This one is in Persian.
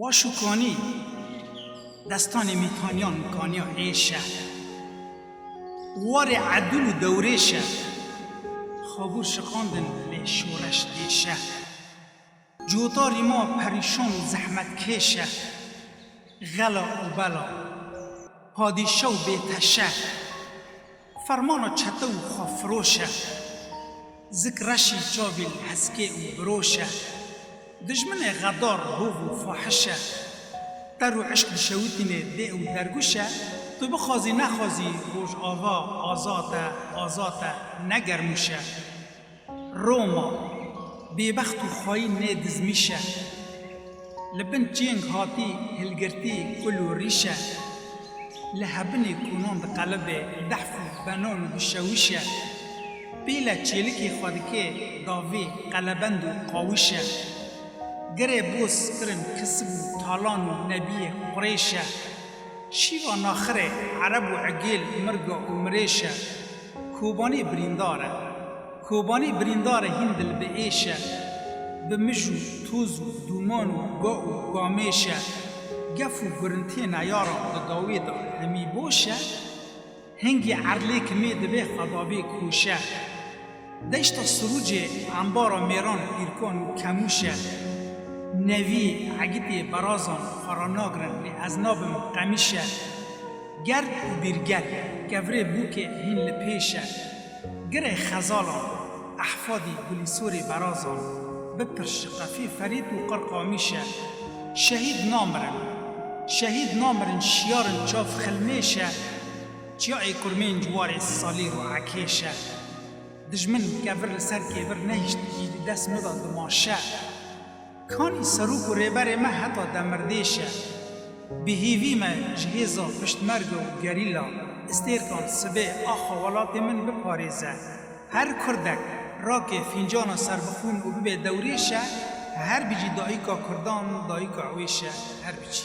واشوکانی دستان میتانیان کانیا ایشه وار عدل و دوریشه خابور شقاندن لی شورش دیشه جوتاری ما پریشان و زحمت کشه غلا و بلا پادیشه و بیتشه فرمان و چته و خافروشه ذکرشی جاویل هسکه و بروشه دجمن غدار هو و فاحشه در و عشق شویتینه ده و درگوشه تو بخوازی نخوازی روش آوا آزاته نگرموشه روما بیبخت و خواهی ندز میشه لبن جنگ هاتی هلگرتی کل و ریشه لحبنی کناند قلب دحف و بنان و بشویشه بیلا چیلکی خودکه داوی قلبند و قاوشه گره بوس کرن کسب و تالان و نبی قریشه شیوا ناخره عرب و عگیل مرگا و مریشه کوبانی برینداره هندل به ایشه به مجو توز و دومان و گا و گامیشه گف و گرنتی نیارا داوی دا همی بوشه هنگی عرلی کمی دبه خدابی کوشه دشت سروج انبارا میران ایرکان و کموشه نوی عگیتی برازان خراناگرن لی از نابم قمیشه گرد و بیرگرد گوره بوکه هین لپیشه گره خزالان احفادی بلیسوری برازان بپرش قفی فرید و قرقامیشه شهید نامرن شیارن چاف خلمیشه چیای کرمین جواری سالی رو عکیشه دجمن گور لسر گور نهشت گیدی دست مداد ماشه کانی سروک و ریبر ما حتی دمردیشه بهیوی ما جهیزا پشتمرگ و گریلا استیرکان سبه آخا ولات من بپاریزه هر کردک راک فینجان سر بخون و ببه دوریشه هر بیجی دایکا کردان دایکا عویشه هر بیجی